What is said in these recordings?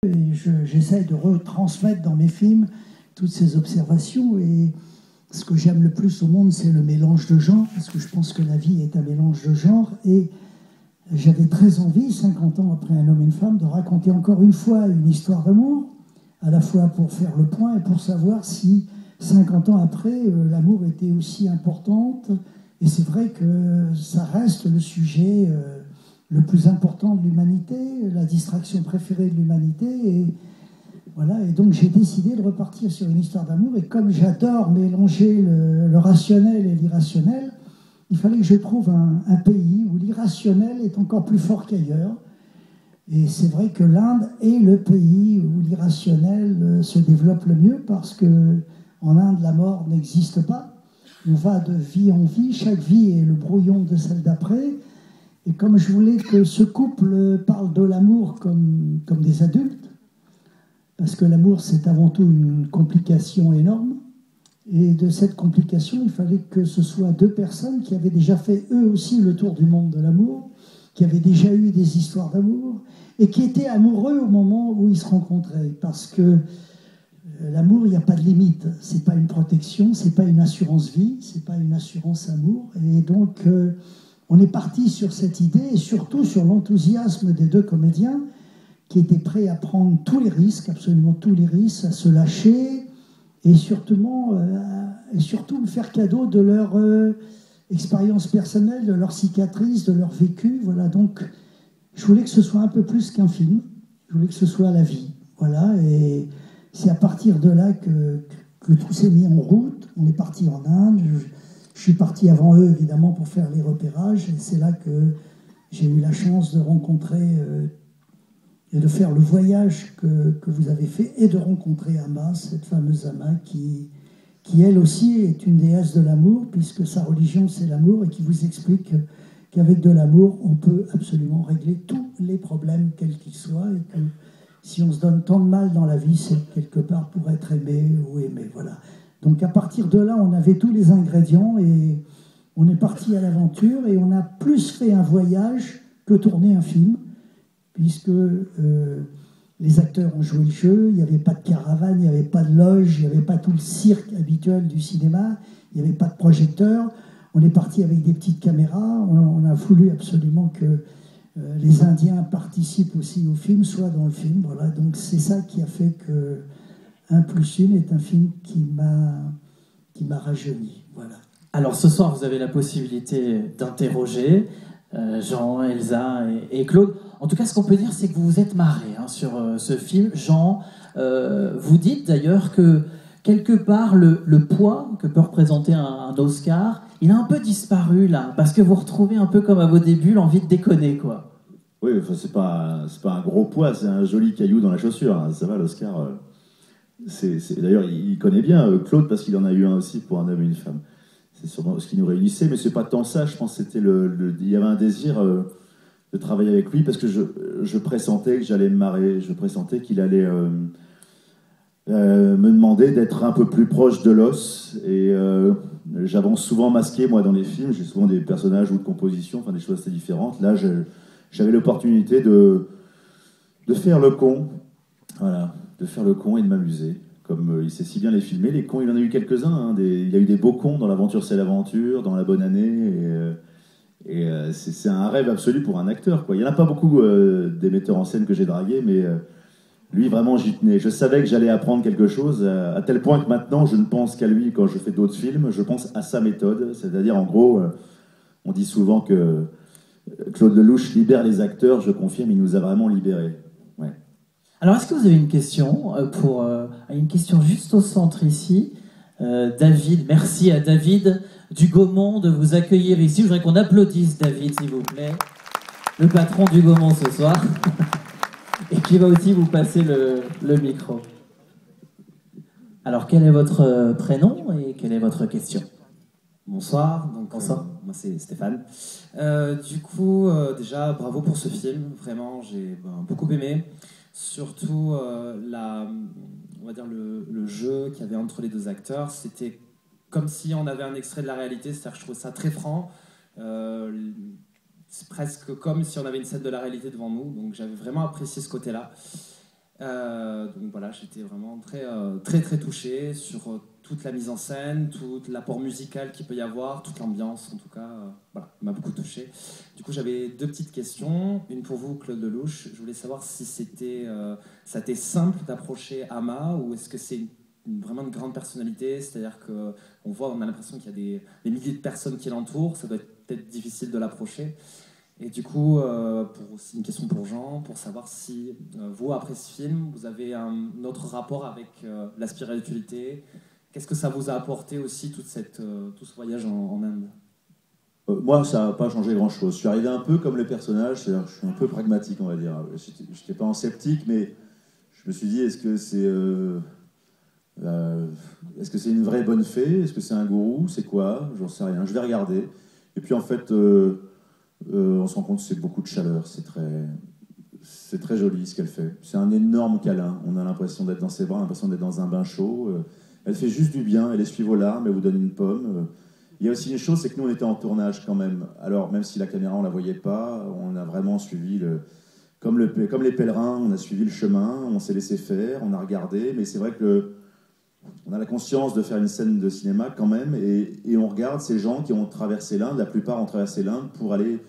Et j'essaie de retransmettre dans mes films toutes ces observations. Et ce que j'aime le plus au monde, c'est le mélange de genres, parce que je pense que la vie est un mélange de genres. Et j'avais très envie, 50 ans après Un homme et une femme, de raconter encore une fois une histoire d'amour, à la fois pour faire le point et pour savoir si, 50 ans après, l'amour était aussi importante. Et c'est vrai que ça reste le sujet le plus important de l'humanité, la distraction préférée de l'humanité. Et voilà, et donc j'ai décidé de repartir sur une histoire d'amour. Et comme j'adore mélanger le rationnel et l'irrationnel, il fallait que je trouve un pays où l'irrationnel est encore plus fort qu'ailleurs. Et c'est vrai que l'Inde est le pays où l'irrationnel se développe le mieux, parce que en Inde, la mort n'existe pas. On va de vie en vie, chaque vie est le brouillon de celle d'après. Et comme je voulais que ce couple parle de l'amour comme des adultes, parce que l'amour c'est avant tout une complication énorme, et de cette complication, il fallait que ce soit deux personnes qui avaient déjà fait eux aussi le tour du monde de l'amour, qui avaient déjà eu des histoires d'amour, et qui étaient amoureux au moment où ils se rencontraient. Parce que l'amour, il n'y a pas de limite. C'est pas une protection, c'est pas une assurance vie, c'est pas une assurance amour. Et donc, on est parti sur cette idée, et surtout sur l'enthousiasme des deux comédiens, qui étaient prêts à prendre tous les risques, absolument tous les risques, à se lâcher, et surtout me faire cadeau de leur expérience personnelle, de leur cicatrice, de leur vécu. Voilà, donc je voulais que ce soit un peu plus qu'un film, je voulais que ce soit la vie. Voilà, et c'est à partir de là que tout s'est mis en route. On est parti en Inde, je suis parti avant eux, évidemment, pour faire les repérages, et c'est là que j'ai eu la chance de rencontrer et de faire le voyage que vous avez fait, et de rencontrer Amma, cette fameuse Amma qui elle aussi est une déesse de l'amour, puisque sa religion c'est l'amour, et qui vous explique qu'avec de l'amour, on peut absolument régler tous les problèmes, quels qu'ils soient, et que si on se donne tant de mal dans la vie, c'est quelque part pour être aimé ou aimé. Voilà. Donc à partir de là, on avait tous les ingrédients, et on est parti à l'aventure, et on a plus fait un voyage que tourner un film, puisque les acteurs ont joué le jeu, il n'y avait pas de caravane, il n'y avait pas de loge, il n'y avait pas tout le cirque habituel du cinéma, il n'y avait pas de projecteur. On est parti avec des petites caméras, on a voulu absolument que les Indiens participent aussi au film, soient dans le film. Voilà. Donc c'est ça qui a fait que 1+1 est un film qui m'a rajeuni. Voilà. Alors ce soir, vous avez la possibilité d'interroger Jean, Elsa et Claude. En tout cas, ce qu'on peut dire, c'est que vous vous êtes marrés sur ce film. Jean, vous dites d'ailleurs que quelque part, le poids que peut représenter un Oscar, il a un peu disparu là, parce que vous retrouvez un peu comme à vos débuts l'envie de déconner, quoi. Oui, enfin, c'est pas un gros poids, c'est un joli caillou dans la chaussure. Hein. Ça va, l'Oscar. D'ailleurs, il connaît bien Claude, parce qu'il en a eu un aussi pour Un homme et une femme. C'est sûrement ce qui nous réunissait, mais c'est pas tant ça. Je pense que c'était il y avait un désir de travailler avec lui, parce que je pressentais que j'allais me marrer, je pressentais qu'il allait me demander d'être un peu plus proche de l'os. Et j'avance souvent masqué, moi, dans les films. J'ai souvent des personnages ou de compositions, enfin des choses assez différentes. Là, j'avais l'opportunité de faire le con, voilà, de faire le con et de m'amuser. Comme il sait si bien les filmer, les cons, il en a eu quelques-uns. Hein, il y a eu des beaux cons dans L'Aventure, c'est l'aventure, dans La Bonne Année. C'est un rêve absolu pour un acteur, quoi. Il n'y en a pas beaucoup des metteurs en scène que j'ai dragués, mais lui, vraiment, j'y tenais. Je savais que j'allais apprendre quelque chose, à tel point que maintenant, je ne pense qu'à lui quand je fais d'autres films. Je pense à sa méthode. C'est-à-dire, en gros, on dit souvent que Claude Lelouch libère les acteurs. Je confirme, il nous a vraiment libérés. Ouais. Alors, est-ce que vous avez une question une question juste au centre ici. David, merci à David du Gaumont de vous accueillir ici. Je voudrais qu'on applaudisse David, s'il vous plaît, le patron du Gaumont ce soir, et qui va aussi vous passer le micro. Alors, quel est votre prénom et quelle est votre question? Bonsoir, Bonsoir. Moi c'est Stéphane. Déjà, bravo pour ce film, vraiment, j'ai beaucoup aimé. Surtout, on va dire le jeu qu'il y avait entre les deux acteurs, c'était comme si on avait un extrait de la réalité, c'est-à-dire que je trouve ça très franc. C'est presque comme si on avait une scène de la réalité devant nous, donc j'avais vraiment apprécié ce côté-là. Donc voilà, j'étais vraiment très touché sur toute la mise en scène, tout l'apport musical qu'il peut y avoir, toute l'ambiance en tout cas. Voilà, m'a beaucoup touché. Du coup, j'avais 2 petites questions. Une pour vous, Claude Lelouch. Je voulais savoir si ça a été simple d'approcher Ama ou est-ce que c'est vraiment une grande personnalité, c'est-à-dire on a l'impression qu'il y a des milliers de personnes qui l'entourent, ça doit être peut-être difficile de l'approcher. Et du coup, c'est une question pour Jean, pour savoir si vous, après ce film, vous avez un autre rapport avec la spiritualité. Qu'est-ce que ça vous a apporté aussi, tout ce voyage en Inde? Moi, ça n'a pas changé grand-chose. Je suis arrivé un peu comme le personnage, c'est-à-dire que je suis un peu pragmatique, on va dire. Je n'étais pas en sceptique, mais je me suis dit, est-ce que c'est une vraie bonne fée? Est-ce que c'est un gourou? C'est quoi? J'en sais rien. Je vais regarder. Et puis en fait, on se rend compte que c'est beaucoup de chaleur. C'est très joli ce qu'elle fait. C'est un énorme câlin. On a l'impression d'être dans ses bras, l'impression d'être dans un bain chaud. Elle fait juste du bien. Elle essuie vos larmes. Elle vous donne une pomme. Il y a aussi une chose, c'est que nous, on était en tournage quand même. Alors, même si la caméra, on ne la voyait pas, on a vraiment suivi comme les pèlerins, on a suivi le chemin, on s'est laissé faire, on a regardé. Mais c'est vrai que on a la conscience de faire une scène de cinéma quand même, et on regarde ces gens qui ont traversé l'Inde, la plupart ont traversé l'Inde pour aller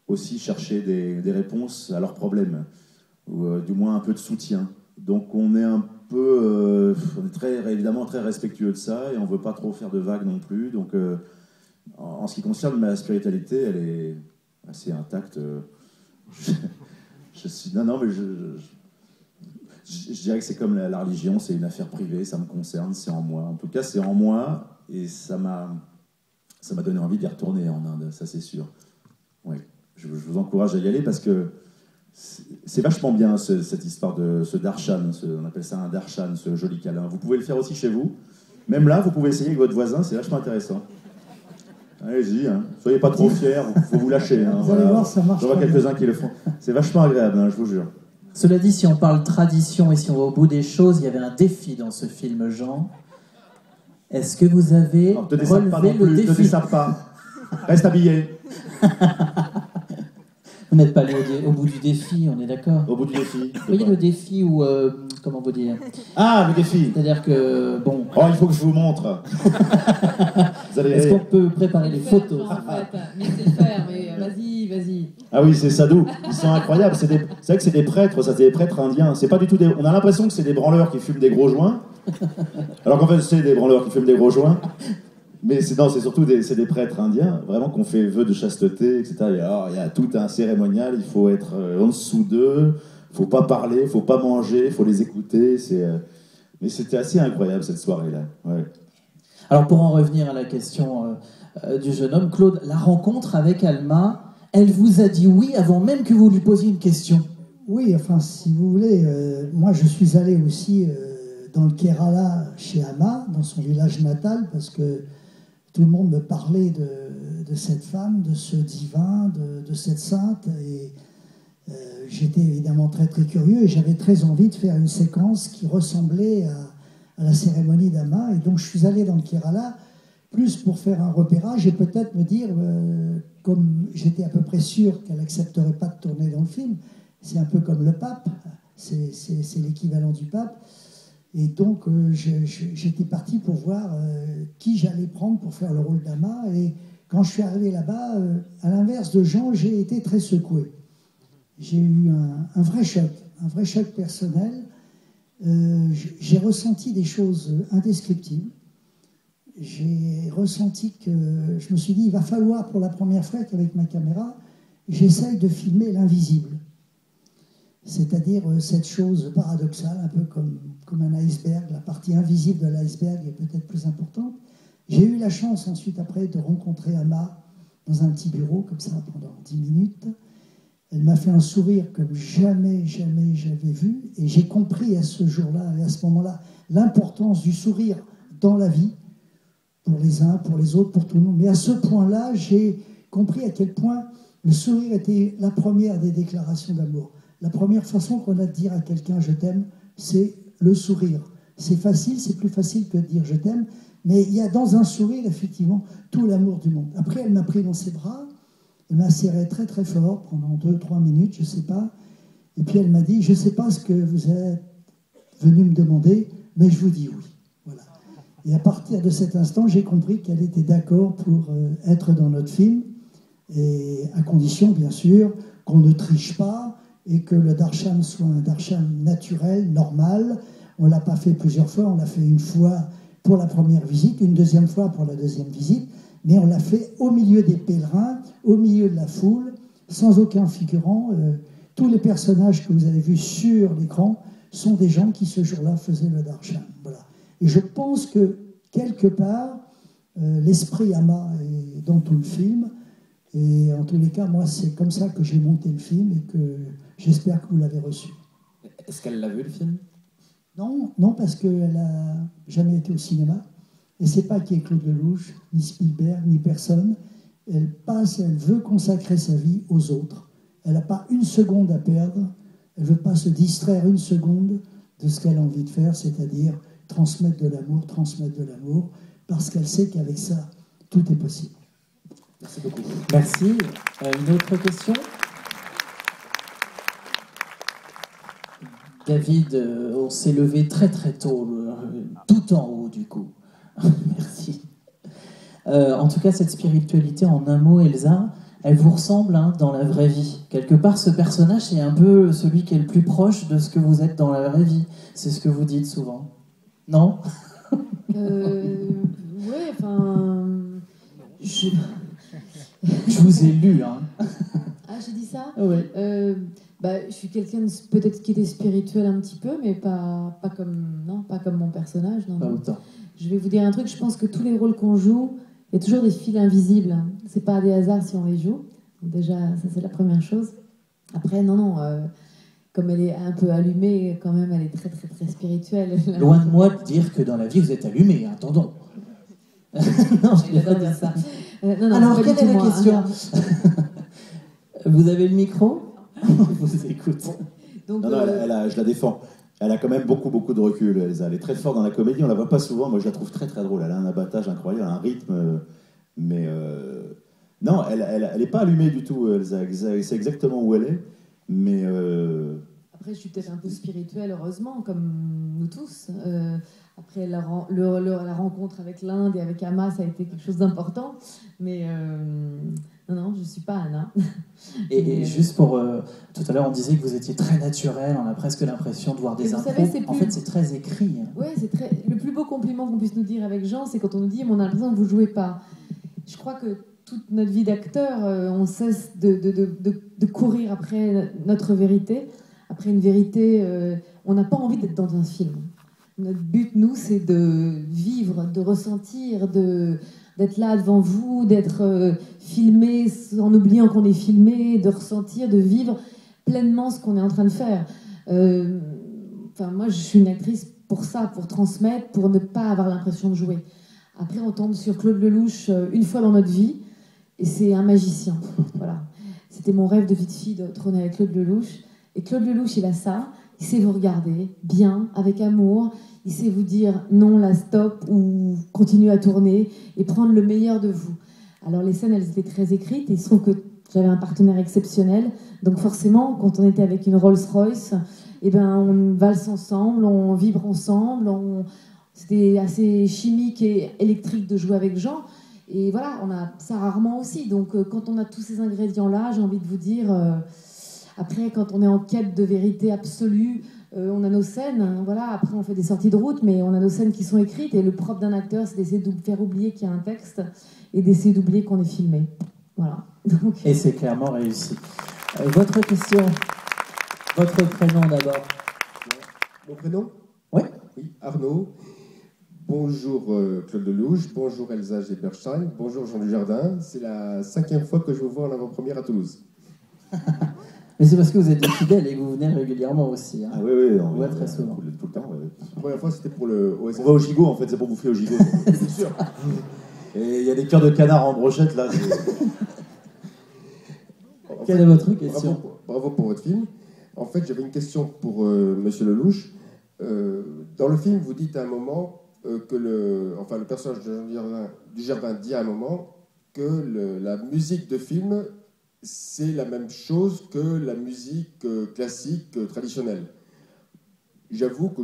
aussi chercher des réponses à leurs problèmes, ou du moins un peu de soutien. Donc on est évidemment très respectueux de ça, et on ne veut pas trop faire de vagues non plus. Donc en ce qui concerne ma spiritualité, elle est assez intacte. Je dirais que c'est comme la religion, c'est une affaire privée, ça me concerne, c'est en moi. En tout cas, c'est en moi, et ça m'a donné envie d'y retourner en Inde, ça c'est sûr. Ouais. Je vous encourage à y aller parce que c'est vachement bien cette histoire de ce darshan, on appelle ça un darshan, ce joli câlin. Vous pouvez le faire aussi chez vous. Même là, vous pouvez essayer avec votre voisin, c'est vachement intéressant. Allez-y, hein. Soyez pas trop fiers, il faut vous lâcher. Hein, vous allez voir, ça marche. Je vois quelques-uns qui le font. C'est vachement agréable, hein, je vous jure. Cela dit, si on parle tradition et si on va au bout des choses, il y avait un défi dans ce film, Jean. Est-ce que vous avez relevé le défi? Ne te dessape pas. Reste habillé. Vous n'êtes pas allé au bout du défi, on est d'accord? Au bout du défi. Vous voyez le défi où... comment vous dire? Ah, le défi. C'est-à-dire que, bon... Oh, il faut que je vous montre. Est-ce qu'on peut préparer les photos? Mais c'est le faire, mais vas-y. Ah oui, c'est Sadhu. Ils sont incroyables. C'est vrai que c'est des prêtres, ça, c'est des prêtres indiens. C'est pas du tout On a l'impression que c'est des branleurs qui fument des gros joints. Alors qu'en fait, c'est des branleurs qui fument des gros joints. Mais c'est surtout des prêtres indiens, vraiment, qu'on fait vœu de chasteté, etc. Il y a tout un cérémonial, il faut être en dessous d'eux, il ne faut pas parler, il ne faut pas manger, il faut les écouter. Mais c'était assez incroyable cette soirée-là. Ouais. Alors pour en revenir à la question du jeune homme, Claude, la rencontre avec Alma, elle vous a dit oui avant même que vous lui posiez une question? Oui, enfin, si vous voulez, moi je suis allé aussi dans le Kerala chez Ama, dans son village natal, parce que tout le monde me parlait de cette femme, de ce divin, de cette sainte, et j'étais évidemment très très curieux, et j'avais très envie de faire une séquence qui ressemblait à la cérémonie d'Ama, et donc je suis allé dans le Kerala, plus pour faire un repérage, et peut-être me dire, comme j'étais à peu près sûr qu'elle n'accepterait pas de tourner dans le film, c'est un peu comme le pape, c'est l'équivalent du pape. Et donc, j'étais parti pour voir qui j'allais prendre pour faire le rôle d'Ama. Et quand je suis arrivé là-bas, à l'inverse de Jean, j'ai été très secoué. J'ai eu un vrai choc personnel. J'ai ressenti des choses indescriptibles. J'ai ressenti que je me suis dit, il va falloir pour la première fois qu'avec ma caméra, j'essaye de filmer l'invisible. C'est-à-dire cette chose paradoxale, un peu comme un iceberg, la partie invisible de l'iceberg est peut-être plus importante. J'ai eu la chance ensuite après de rencontrer Ama dans un petit bureau, comme ça, pendant 10 minutes. Elle m'a fait un sourire comme jamais j'avais vu, et j'ai compris à ce jour-là et à ce moment-là l'importance du sourire dans la vie, pour les uns, pour les autres, pour tout le monde. Mais à ce point-là, j'ai compris à quel point le sourire était la première des déclarations d'amour. La première façon qu'on a de dire à quelqu'un « je t'aime », c'est le sourire. C'est facile, c'est plus facile que de dire « je t'aime », mais il y a dans un sourire, effectivement, tout l'amour du monde. Après, elle m'a pris dans ses bras, elle m'a serré très très fort pendant 2-3 minutes, je ne sais pas, et puis elle m'a dit « je ne sais pas ce que vous êtes venue me demander, mais je vous dis oui. Voilà. Et à partir de cet instant, j'ai compris qu'elle était d'accord pour être dans notre film, et à condition, bien sûr, qu'on ne triche pas et que le darshan soit un darshan naturel, normal. On ne l'a pas fait plusieurs fois, on l'a fait une fois pour la première visite, une deuxième fois pour la deuxième visite, mais on l'a fait au milieu des pèlerins, au milieu de la foule, sans aucun figurant. Tous les personnages que vous avez vus sur l'écran sont des gens qui, ce jour-là, faisaient le darshan. Voilà. Et je pense que, quelque part, l'esprit Amma est dans tout le film. Et en tous les cas, moi, c'est comme ça que j'ai monté le film et que j'espère que vous l'avez reçu. Est-ce qu'elle l'a vu, le film? Non, non, parce qu'elle n'a jamais été au cinéma. Et c'est pas qui est Claude Lelouch, ni Spielberg, ni personne. Elle passe, elle veut consacrer sa vie aux autres. Elle n'a pas une seconde à perdre. Elle ne veut pas se distraire une seconde de ce qu'elle a envie de faire, c'est-à-dire transmettre de l'amour, parce qu'elle sait qu'avec ça, tout est possible. Merci beaucoup. Merci. Une autre question? David, on s'est levé très très tôt, tout en haut du coup. Merci. En tout cas, cette spiritualité, en un mot, Elsa, elle vous ressemble dans la vraie vie. Quelque part, ce personnage, c'est un peu celui qui est le plus proche de ce que vous êtes dans la vraie vie. C'est ce que vous dites souvent. Non? Ouais, enfin... Je vous ai lu, hein. Ah, j'ai dit ça? Oui. Je suis quelqu'un peut-être qui était spirituel un petit peu, mais pas comme mon personnage. Non, Pas non. autant. Je vais vous dire un truc, je pense que tous les rôles qu'on joue, il y a toujours des fils invisibles. C'est pas des hasards si on les joue. Donc déjà, ça c'est la première chose. Après, comme elle est un peu allumée, quand même, elle est très très très spirituelle. Loin de moi de dire que dans la vie, vous êtes allumé, attendons. Non, je J'adore dire ça. Non, Alors, c'est pas quelle du est tout la moi. question? Ah, Vous avez le micro? On vous écoute. donc, Non, je la défends. Elle a quand même beaucoup de recul, Elsa. Elle est très forte dans la comédie, on la voit pas souvent. Moi, je la trouve très très drôle. Elle a un abattage incroyable, un rythme. Mais non, elle n'est pas allumée du tout, Elsa. C'est exactement où elle est. Mais Après, je suis peut-être un peu spirituelle, heureusement, comme nous tous. Après, la rencontre avec l'Inde et avec Amma, ça a été quelque chose d'important. Mais non, je ne suis pas Anna. Et juste pour... tout à l'heure, on disait que vous étiez très naturel. On a presque l'impression de voir des vous impros. savez, c'est En fait, c'est très écrit. Oui, le plus beau compliment qu'on puisse nous dire avec Jean, c'est quand on nous dit « on a l'impression que vous ne jouez pas ». Je crois que toute notre vie d'acteur, on cesse de courir après notre vérité. Après une vérité, on n'a pas envie d'être dans un film. Notre but, nous, c'est de vivre, de ressentir, d'être là devant vous, d'être filmé en oubliant qu'on est filmé, de ressentir, de vivre pleinement ce qu'on est en train de faire. Moi, je suis une actrice pour ça, pour transmettre, pour ne pas avoir l'impression de jouer. Après, on tombe sur Claude Lelouch une fois dans notre vie, et c'est un magicien. Voilà. C'était mon rêve de vie de fille de trôner avec Claude Lelouch. Et Claude Lelouch, il a ça. Il sait vous regarder bien, avec amour. Il sait vous dire non, là, stop, ou continue à tourner, et prendre le meilleur de vous. Alors, les scènes, elles étaient très écrites, et il se trouve que j'avais un partenaire exceptionnel. Donc, forcément, quand on était avec une Rolls-Royce, on valse ensemble, on vibre ensemble. C'était assez chimique et électrique de jouer avec Jean. Et voilà, on a ça rarement aussi. Donc, quand on a tous ces ingrédients-là, j'ai envie de vous dire... Après, quand on est en quête de vérité absolue, on a nos scènes. Voilà. Après, on fait des sorties de route, mais on a nos scènes qui sont écrites. Et le propre d'un acteur, c'est d'essayer de faire oublier qu'il y a un texte et d'essayer d'oublier qu'on est filmé. Voilà. Donc... Et c'est clairement réussi. Votre question, votre prénom d'abord. Mon prénom? Oui. Oui, Arnaud. Bonjour Claude Lelouch, bonjour Elsa Geberstein, bonjour Jean Dujardin. C'est la 5e fois que je vous vois en avant-première à Toulouse. Mais c'est parce que vous êtes des fidèles et que vous venez régulièrement aussi. Ah oui, on voit très souvent. Tout le temps. Ouais. La première fois, c'était pour le OSS. On va au gigot, en fait, c'est pour bouffer au gigot. C'est sûr. Et il y a des cœurs de canard en brochette, là. Quelle est votre question? Bravo pour votre film. En fait, j'avais une question pour Monsieur Lelouch. Dans le film, vous dites à un moment que le personnage de Jean Dujardin dit à un moment que la musique de film, c'est la même chose que la musique classique traditionnelle. J'avoue que